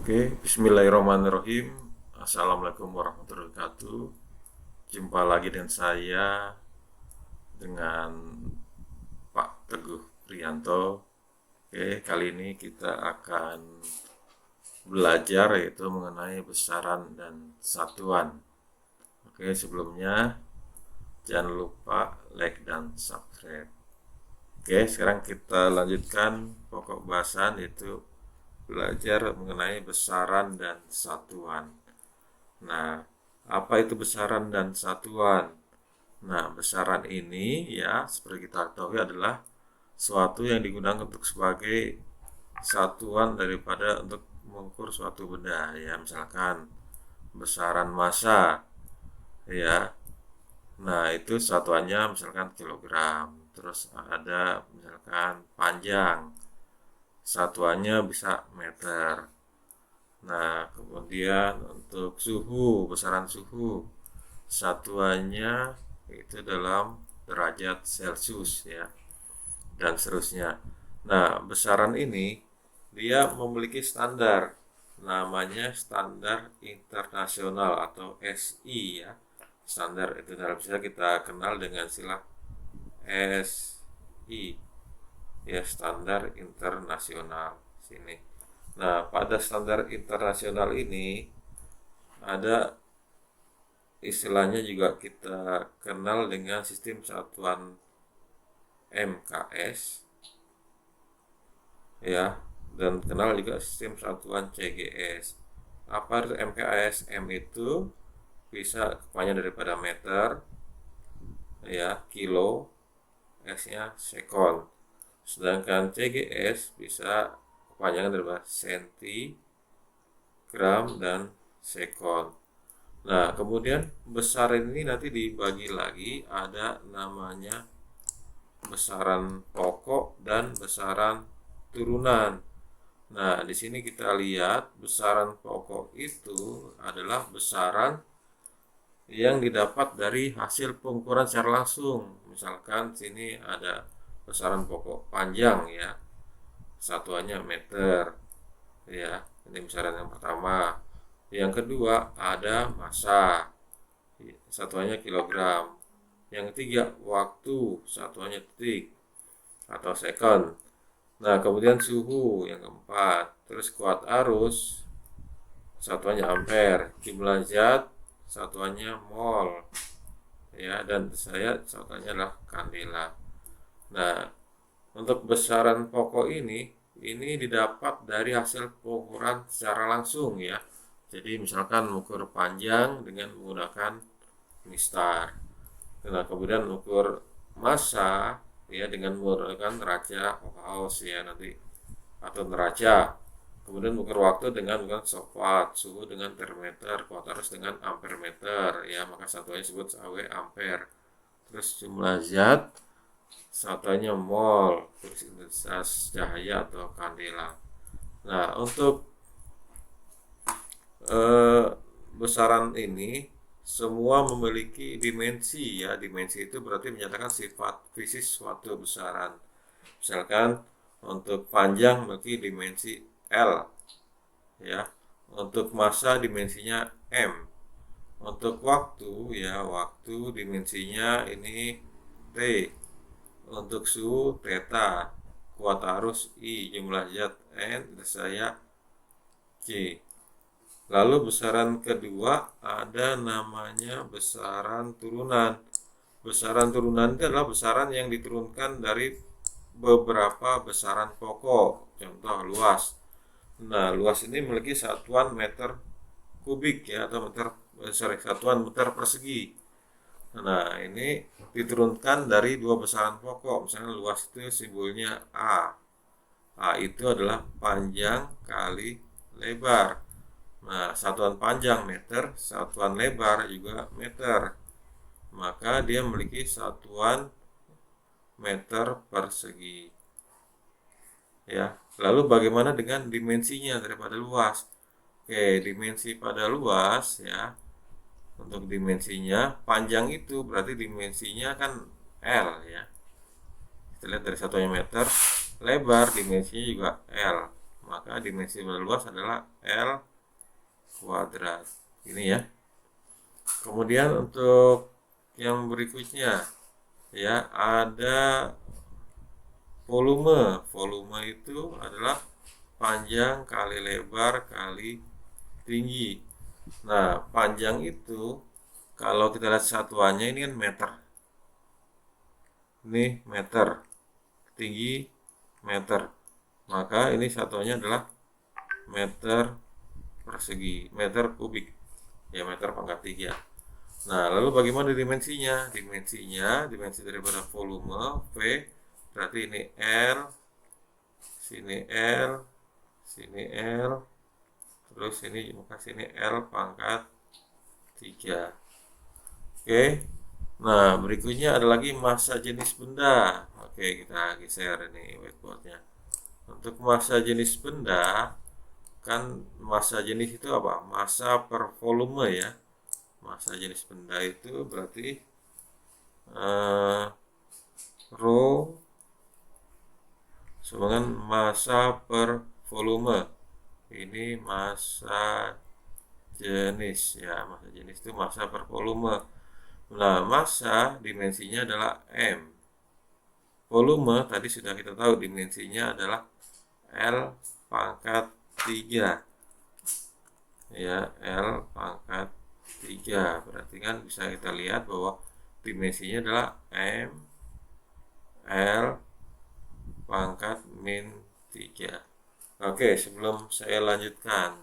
Oke, bismillahirrahmanirrahim. Assalamualaikum warahmatullahi wabarakatuh. Jumpa lagi dengan saya, dengan Pak Teguh Priyanto. Oke, kali ini kita akan belajar yaitu mengenai besaran dan satuan. Oke, sebelumnya jangan lupa like dan subscribe. Oke, sekarang kita lanjutkan pokok bahasan yaitu belajar mengenai besaran dan satuan. Nah, apa itu besaran dan satuan? Nah, besaran ini ya seperti kita ketahui adalah suatu yang digunakan untuk sebagai satuan daripada untuk mengukur suatu benda ya, misalkan besaran massa ya. Nah, itu satuannya misalkan kilogram. Terus ada misalkan panjang, satuannya bisa meter. Nah, kemudian untuk suhu, besaran suhu, satuannya itu dalam derajat Celcius ya, dan seterusnya. Nah, besaran ini dia memiliki standar, namanya standar internasional atau SI ya. Standar itu dalam istilah kita kenal dengan istilah SI ya, standar internasional sini. Nah, pada standar internasional ini ada istilahnya juga kita kenal dengan sistem satuan MKS ya, dan kenal juga sistem satuan CGS. Apa itu MKS? M itu bisa kepanjangan daripada meter ya, kilo, S-nya sekon. Sedangkan CGS bisa kepanjangan daripada senti, gram, dan sekon. Nah, kemudian besaran ini nanti dibagi lagi, ada namanya besaran pokok dan besaran turunan. Nah, di sini kita lihat besaran pokok itu adalah besaran yang didapat dari hasil pengukuran secara langsung. Misalkan sini ada besaran pokok panjang ya, satuannya meter ya, ini besaran yang pertama. Yang kedua ada massa, satuannya kilogram. Yang ketiga waktu, satuannya detik atau second. Nah, kemudian suhu yang keempat, terus kuat arus, satuannya ampere, jumlah zat, satuannya mol ya, dan saya satuannya adalah kandela. Nah, untuk besaran pokok ini didapat dari hasil pengukuran secara langsung ya. Jadi misalkan mengukur panjang dengan menggunakan mistar. Nah, kemudian mengukur massa ya dengan menggunakan neraca Ohaus ya nanti, atau neraca. Kemudian mengukur waktu dengan menggunakan stopwatch, suhu dengan termometer, kuat arus dengan ampermeter ya, maka satuannya disebut sebagai ampere. Terus jumlah zat, satuannya mol, terus intensitas cahaya atau kandela. Nah, untuk besaran ini semua memiliki dimensi ya. Dimensi itu berarti menyatakan sifat fisik suatu besaran. Misalkan untuk panjang memiliki dimensi L ya. Untuk massa dimensinya M. Untuk waktu ya, waktu dimensinya ini T. Untuk suhu theta, kuat arus I, jumlah zat N, saya C. Lalu besaran kedua ada namanya besaran turunan. Besaran turunan itu adalah besaran yang diturunkan dari beberapa besaran pokok. Contoh luas. Nah, luas ini memiliki satuan meter kubik ya, atau satuan meter persegi. Nah, ini diturunkan dari dua besaran pokok. Misalnya luas itu simbolnya A. A itu adalah panjang kali lebar. Nah, satuan panjang meter, satuan lebar juga meter. Maka dia memiliki satuan meter persegi. Ya. Lalu bagaimana dengan dimensinya daripada luas? Oke, dimensi pada luas ya. Untuk dimensinya, panjang itu berarti dimensinya kan L ya. Kita lihat dari satuannya meter, lebar dimensinya juga L. maka dimensi pada luas adalah L kuadrat. Ini ya. Kemudian untuk yang berikutnya ya, ada volume. Volume itu adalah panjang kali lebar kali tinggi. Nah, panjang itu kalau kita lihat satuannya ini kan meter. Ini meter. Tinggi meter. Maka ini satuannya adalah meter persegi, meter kubik. Ya, meter pangkat 3. Nah, lalu bagaimana dimensinya? Dimensi daripada volume V, berarti ini L, sini L, sini L, terus ini maka sini L pangkat 3. Oke. Nah, berikutnya ada lagi massa jenis benda. Oke, kita geser ini whiteboardnya. Untuk massa jenis benda, kan massa jenis itu apa? Massa per volume ya. Massa jenis benda itu berarti rho sama dengan massa per volume. Ini massa jenis ya, massa jenis itu massa per volume. Nah, massa dimensinya adalah M. Volume tadi sudah kita tahu dimensinya adalah L pangkat 3. Ya, L pangkat 3. Berarti kan bisa kita lihat bahwa dimensinya adalah M L pangkat min 3. Oke, sebelum saya lanjutkan,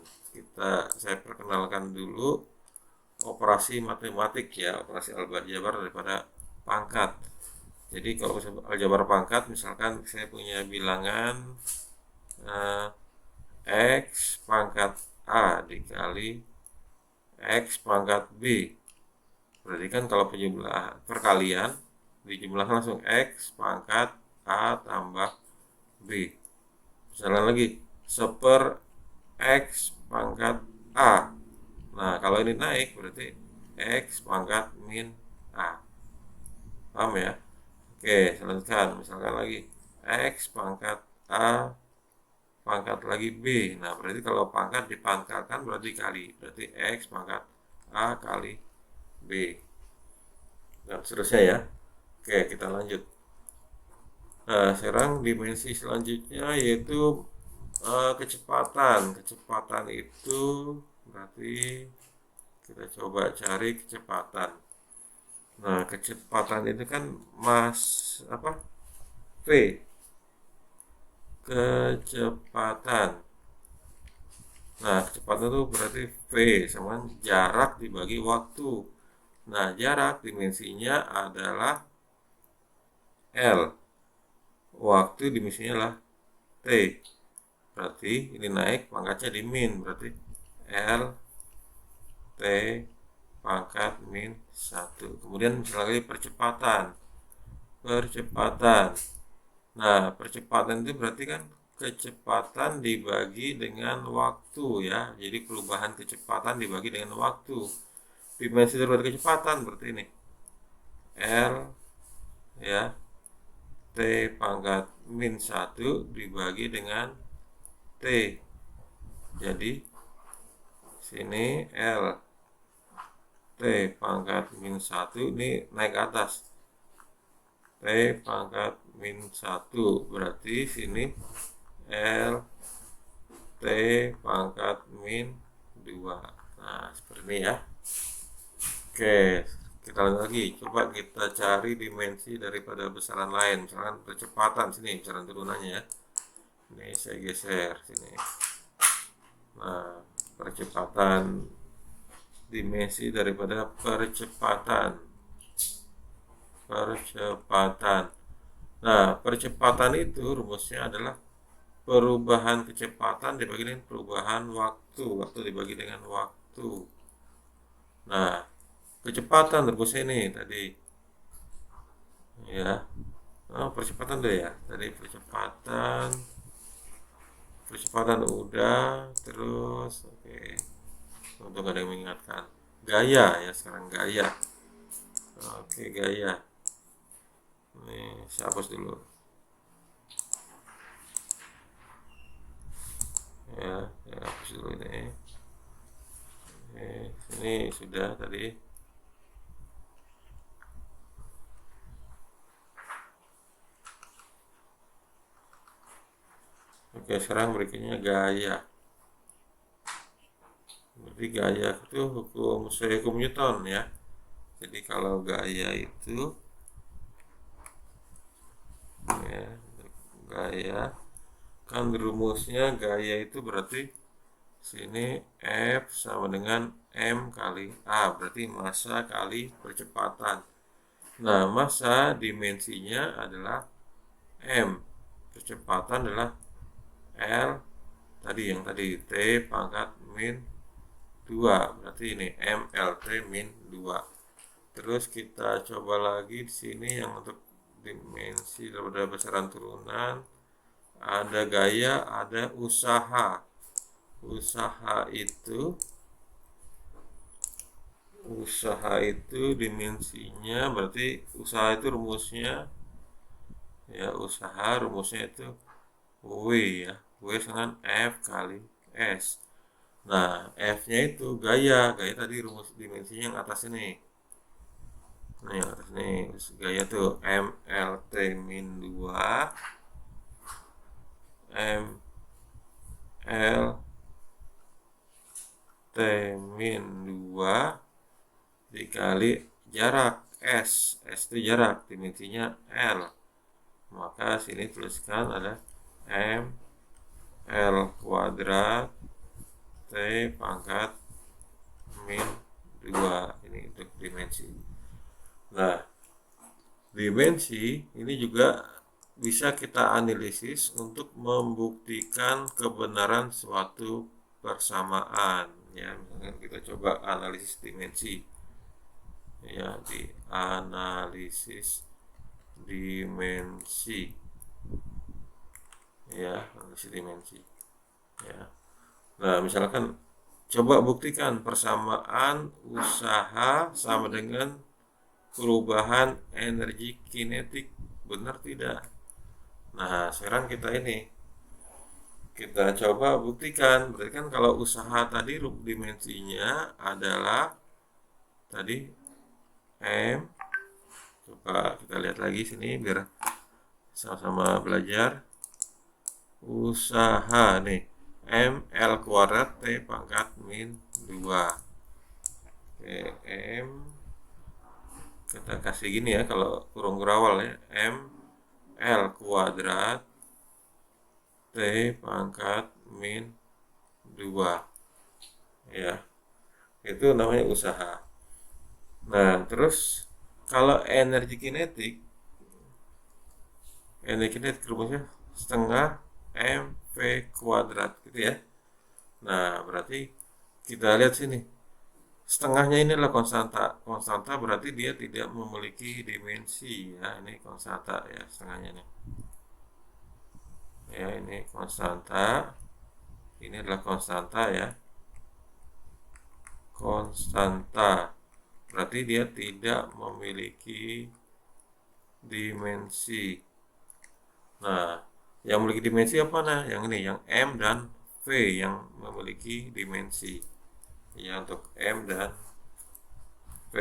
saya perkenalkan dulu operasi matematik ya, operasi aljabar daripada pangkat. Jadi kalau aljabar pangkat, misalkan saya punya bilangan X pangkat A dikali X pangkat B. Berarti kan kalau perkalian dijumlahkan langsung X pangkat A tambah B. Misalnya lagi, seper X pangkat A. Nah, kalau ini naik berarti X pangkat min A. Paham ya? Oke, selanjutkan. Misalkan lagi X pangkat A pangkat lagi B. Nah, berarti kalau pangkat dipangkalkan berarti kali. Berarti X pangkat A kali B. Dan seterusnya ya. Oke, kita lanjut. Nah, sekarang dimensi selanjutnya yaitu kecepatan. Kecepatan itu berarti kita coba cari kecepatan. Nah, kecepatan itu kan V. Kecepatan. Nah, kecepatan itu berarti V sama jarak dibagi waktu. Nah, jarak dimensinya adalah L. Waktu dimensinya adalah T. Berarti ini naik pangkatnya di min, berarti L T pangkat min 1. Kemudian misalnya lagi percepatan. Nah, percepatan itu berarti kan kecepatan dibagi dengan waktu ya. Jadi perubahan kecepatan dibagi dengan waktu. Dimensi daripada kecepatan berarti ini L ya, T pangkat min 1 dibagi dengan T. Jadi sini L T pangkat min 1 ini naik ke atas. T pangkat min 1 berarti sini L T pangkat min 2. Nah, seperti ini ya. Oke, kita lanjut lagi. Coba kita cari dimensi daripada besaran lain. Misalkan percepatan sini, besaran turunannya ya. Ini saya geser sini. Nah, percepatan, dimensi daripada percepatan. Nah, percepatan itu rumusnya adalah perubahan kecepatan dibagi dengan perubahan waktu. Waktu dibagi dengan waktu. Nah, kecepatan rumusnya ini tadi. Ya. Oh, percepatan deh ya. Tadi percepatan udah, terus oke. Untuk ada yang mengingatkan. Gaya ya, sekarang gaya. Oke, gaya. Nih, saya hapus dulu. Ya, hapus dulu ini. Ini sudah tadi. Oke, sekarang berikutnya gaya. Jadi gaya itu sesuai hukum Newton ya. Jadi kalau gaya itu ya, gaya kan rumusnya gaya itu berarti sini F sama dengan M kali A, berarti massa kali percepatan. Nah, massa dimensinya adalah M, percepatan adalah L tadi yang tadi T pangkat min 2, berarti ini MLT min 2. Terus kita coba lagi di sini yang untuk dimensi daripada besaran turunan, ada gaya, ada usaha. Usaha itu dimensinya berarti usaha itu rumusnya ya, usaha rumusnya itu W ya, W dengan F kali S. Nah, F-nya itu gaya tadi rumus dimensinya yang atas ini. Nah, yang atas ini gaya tuh MLT min 2 MLT min 2 dikali jarak S. S itu jarak, dimensinya L. Maka sini tuliskan ada M L kuadrat T pangkat min 2. Ini untuk dimensi. Nah, dimensi ini juga bisa kita analisis untuk membuktikan kebenaran suatu persamaan ya. Misalkan kita coba analisis dimensi ya, di analisis dimensi ya, analisis dimensi ya. Nah, misalkan coba buktikan persamaan usaha sama dengan perubahan energi kinetik, benar tidak? Nah, sekarang kita coba buktikan. Berarti kan kalau usaha tadi dimensinya adalah tadi M. Coba kita lihat lagi sini biar sama-sama belajar. Usaha nih M L kuadrat T pangkat min 2. Oke, M kita kasih gini ya, kalau kurung gerawal ya, M L kuadrat T pangkat min 2 ya, itu namanya usaha. Nah, terus kalau energi kinetik rumusnya setengah mv kuadrat gitu ya. Nah, berarti kita lihat sini, setengahnya ini adalah konstanta berarti dia tidak memiliki dimensi ya. Ini konstanta ya, setengahnya nih ya, ini konstanta, ini adalah konstanta ya, konstanta berarti dia tidak memiliki dimensi. Nah, yang memiliki dimensi apa? Nah, yang ini, yang M dan V yang memiliki dimensi ya, untuk M dan V.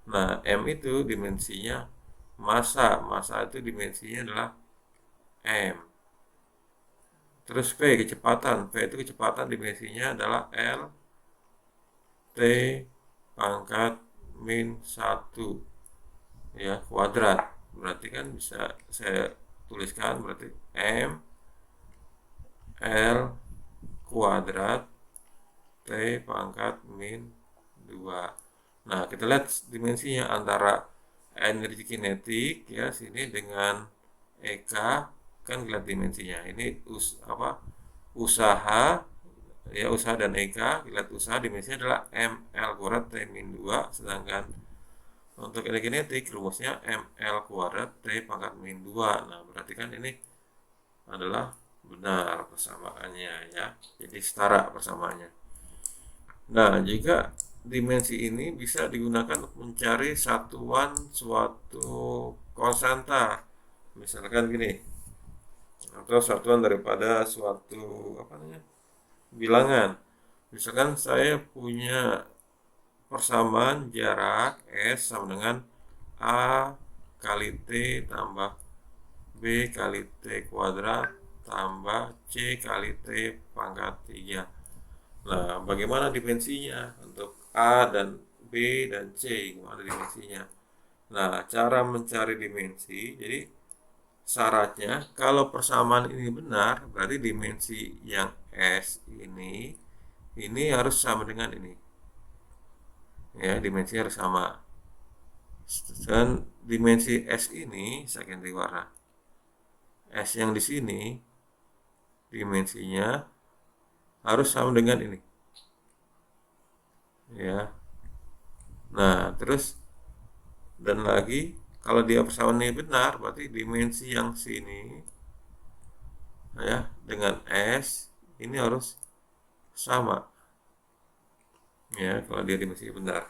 Nah, M itu dimensinya massa itu dimensinya adalah M. Terus V itu kecepatan dimensinya adalah L T pangkat min 1 ya kuadrat. Berarti kan bisa saya tuliskan berarti M L kuadrat T pangkat min 2. Nah, kita lihat dimensinya antara energi kinetik ya sini dengan EK, kan lihat dimensinya. Ini usaha ya, usaha dan EK, lihat usaha dimensinya adalah ML kuadrat T min 2, sedangkan untuk energi kinetik rumusnya ML kuadrat T pangkat min 2. Nah, berarti kan ini adalah benar persamaannya ya. Jadi setara persamaannya. Nah, jika dimensi ini bisa digunakan untuk mencari satuan suatu konstanta. Misalkan gini, atau satuan daripada suatu apa namanya? bilangan. Misalkan saya punya persamaan jarak S sama dengan A kali T tambah B kali T kuadrat tambah C kali T pangkat 3. Nah, bagaimana dimensinya untuk A dan B dan C? Gimana dimensinya? Nah, cara mencari dimensi, jadi syaratnya kalau persamaan ini benar, berarti dimensi yang S ini harus sama dengan ini. Ya, dimensi harus sama. Dan dimensi S ini saya ganti warna. S yang di sini dimensinya harus sama dengan ini. Ya. Nah, terus dan lagi kalau dia persamaan ini benar, berarti dimensi yang sini ya dengan S ini harus sama. Ya, kalau dia dimensi benar.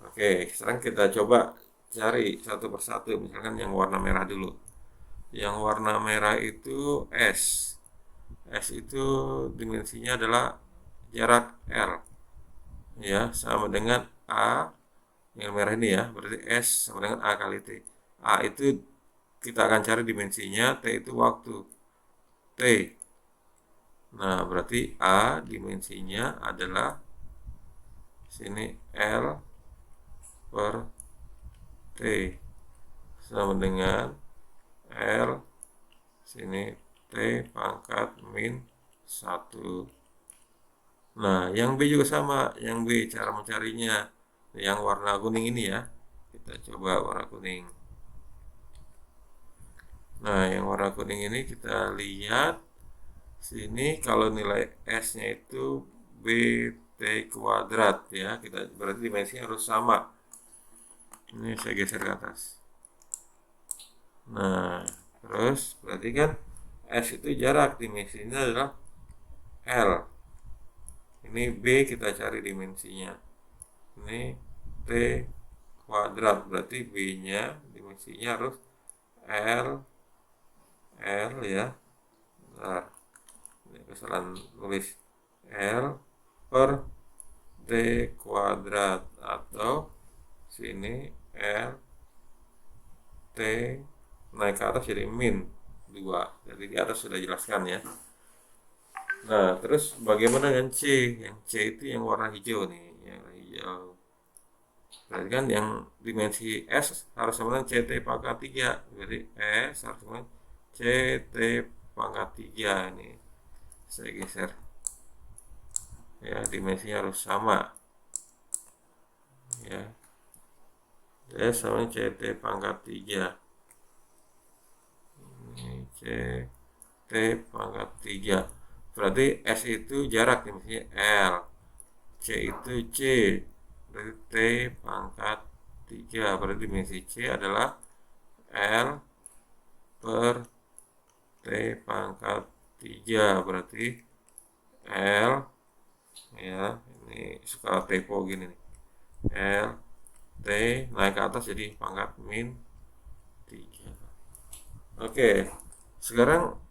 Oke, sekarang kita coba cari satu persatu, misalkan yang warna merah dulu. Yang warna merah itu S. S itu dimensinya adalah jarak L. Ya, sama dengan A yang merah ini ya, berarti S sama dengan A kali T. A itu kita akan cari dimensinya, T itu waktu. T. Nah, berarti A dimensinya adalah sini L per T sama dengan L sini T pangkat min 1. Nah, yang B juga sama. Yang B cara mencarinya yang warna kuning ini ya. Kita coba warna kuning. Nah, yang warna kuning ini kita lihat sini kalau nilai S-nya itu BT kuadrat ya. Kita berarti dimensinya harus sama. Ini saya geser ke atas. Nah, terus berarti kan S itu jarak, dimensinya adalah L. Ini B kita cari dimensinya. Ini T kuadrat, berarti B-nya dimensinya harus L ya. Bentar, ini kesalahan tulis L per T kuadrat atau sini L T naik ke atas jadi min 2. Jadi di atas sudah jelaskan ya. Nah, terus bagaimana dengan C? Yang C itu yang warna hijau nih, yang warna hijau. Berarti kan yang dimensi S harus sama dengan CT pangkat 3. Jadi S harus sama dengan CT pangkat 3 ini. Saya geser. Ya, dimensinya harus sama. Ya. S sama dengan CT pangkat 3. Ini CT pangkat 3. Berarti S itu jarak dimensinya L. C itu C. Berarti T pangkat 3. Berarti dimensi C adalah L per T pangkat 3. Berarti L ya, ini suka typo gini nih. L T naik ke atas jadi pangkat min 3. Oke, sekarang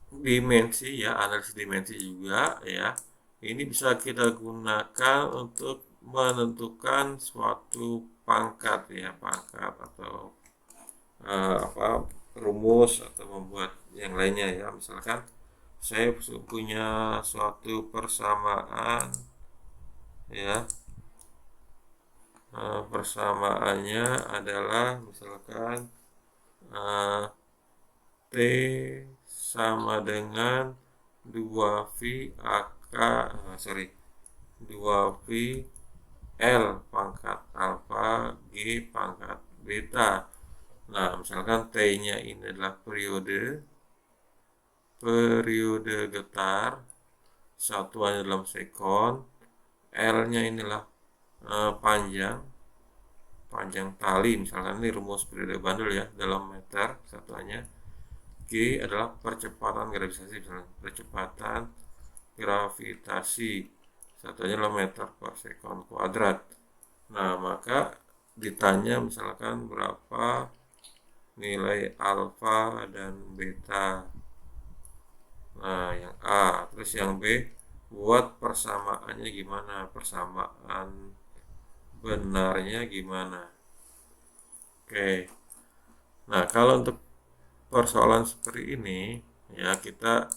dimensi ya, analisis dimensi juga ya. Ini bisa kita gunakan untuk menentukan suatu pangkat ya, pangkat atau rumus atau membuat yang lainnya ya. Misalkan saya punya suatu persamaan ya, persamaannya adalah misalkan T sama dengan 2V AK, 2V L pangkat alfa G pangkat beta. Nah, misalkan T-nya ini adalah periode getar, satuannya dalam sekon, L-nya inilah panjang tali, misalkan ini rumus periode bandul ya, dalam meter satuannya. G adalah percepatan gravitasi, misalkan percepatan gravitasi, satuannya dalam meter per sekon kuadrat. Nah, maka ditanya misalkan berapa nilai alfa dan beta. Nah, yang A, terus yang B buat persamaannya gimana, persamaan benarnya gimana. Oke, nah kalau untuk persoalan seperti ini ya kita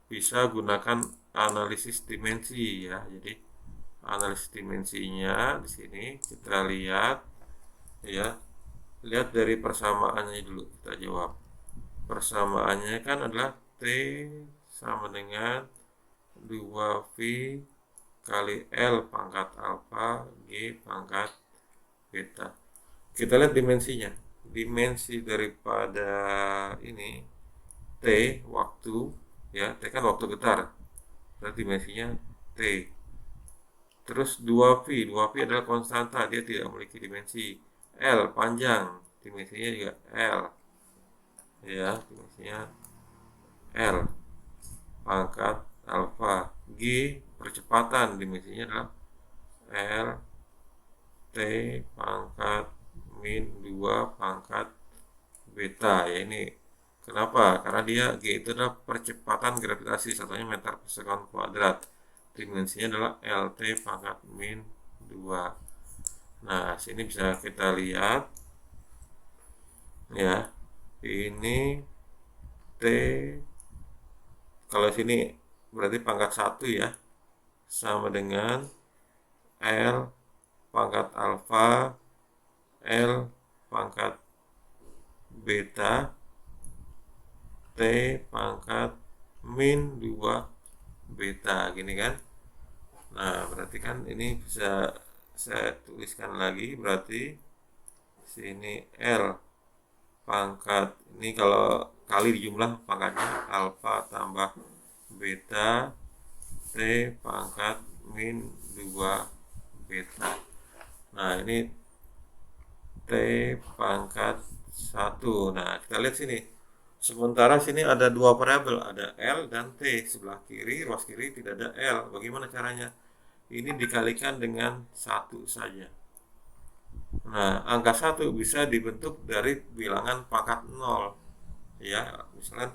bisa gunakan analisis dimensi ya. Jadi analisis dimensinya di sini kita lihat ya. Lihat dari persamaannya dulu kita jawab. Persamaannya kan adalah T sama dengan 2V kali L pangkat alfa G pangkat beta. Kita lihat dimensinya. Dimensi daripada ini T waktu ya, T kan waktu getar. Berarti dimensinya T. Terus 2V adalah konstanta, dia tidak memiliki dimensi. L panjang, dimensinya juga L. Ya, dimensinya L pangkat alfa. G percepatan, dimensinya adalah L T pangkat min 2 pangkat beta. Ya ini kenapa? Karena dia G itu adalah percepatan gravitasi, satunya meter per sekon kuadrat. Dimensinya adalah LT pangkat min 2. Nah, sini bisa kita lihat ya. Ini T, kalau sini berarti pangkat 1 ya, sama dengan L pangkat alfa L pangkat beta T pangkat min 2 beta, gini kan. Nah, berarti kan ini bisa saya tuliskan lagi, berarti sini L pangkat, ini kalau kali dijumlah pangkatnya alfa tambah beta T pangkat min 2 beta. Nah, ini T pangkat 1. Nah, kita lihat sini. Sementara sini ada dua variabel, ada L dan T. Sebelah kiri, ruas kiri tidak ada L. Bagaimana caranya? Ini dikalikan dengan 1 saja. Nah, angka 1 bisa dibentuk dari bilangan pangkat 0. Ya, misalnya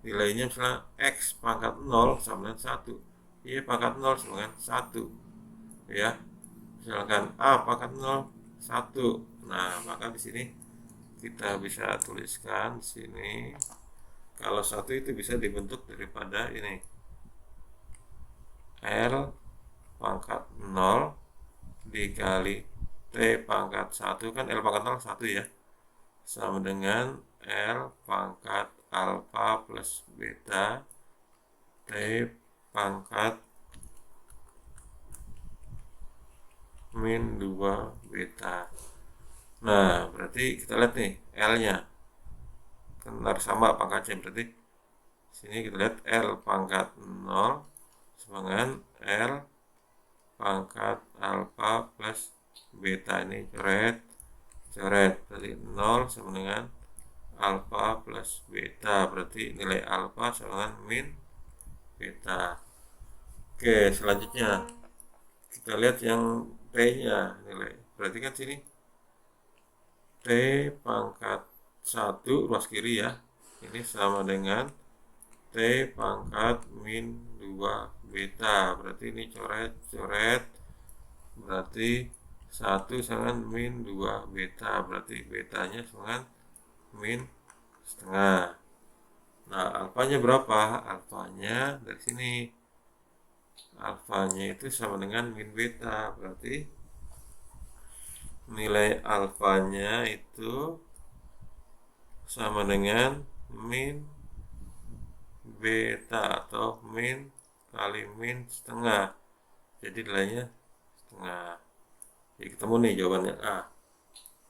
nilainya misalnya X pangkat 0 sama dengan 1. Y pangkat 0 sama dengan 1. Ya, misalkan A pangkat 0, 1. Nah, maka di sini kita bisa tuliskan di sini kalau 1 itu bisa dibentuk daripada ini L pangkat 0 dikali T pangkat 1, kan L pangkat 0 1 ya, sama dengan L pangkat alfa plus beta T pangkat min 2 beta. Nah, berarti kita lihat nih L-nya kan harus sama pangkatnya, berarti sini kita lihat L pangkat 0 sama dengan L pangkat alfa plus beta, ini coret berarti 0 sama dengan alfa plus beta, berarti nilai alfa sama dengan min beta. Oke, selanjutnya kita lihat yang T nya nilai, berarti kan sini T pangkat 1 ruas kiri ya, ini sama dengan T pangkat min 2 beta, berarti ini coret berarti 1 sama dengan min 2 beta, berarti betanya sama dengan min setengah. Nah, alfanya berapa? Alfanya dari sini, alfanya itu sama dengan min beta, berarti nilai alfanya itu sama dengan min beta atau min kali min setengah, jadi nilainya setengah. Jadi ketemu nih jawabannya A,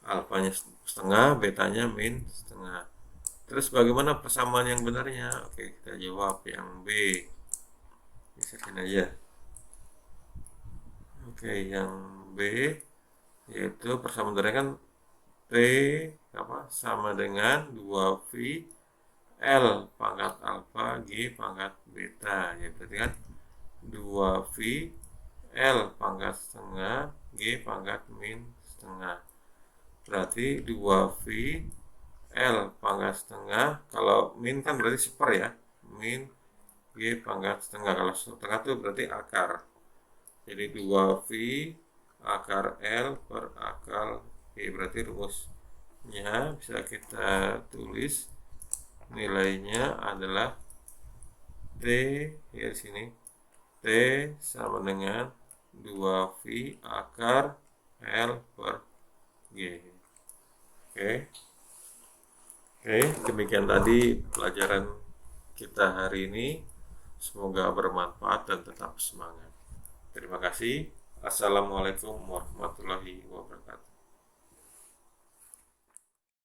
alfanya setengah, betanya min setengah. Terus bagaimana persamaan yang benarnya? Oke, kita jawab yang B. Misalkan aja. Oke, yang B yaitu persamaan benarnya kan T sama dengan 2V L pangkat alfa G pangkat beta, ya berarti kan 2V L pangkat setengah G pangkat min setengah, berarti 2V L pangkat setengah, kalau min kan berarti seper ya, min G pangkat setengah. Kalau setengah itu berarti akar. Jadi 2V akar L per akar G. Berarti rumusnya bisa kita tulis, nilainya adalah T, ya di sini, T sama dengan 2V akar L per G. Oke, demikian tadi pelajaran kita hari ini. Semoga bermanfaat dan tetap semangat. Terima kasih. Assalamualaikum warahmatullahi wabarakatuh.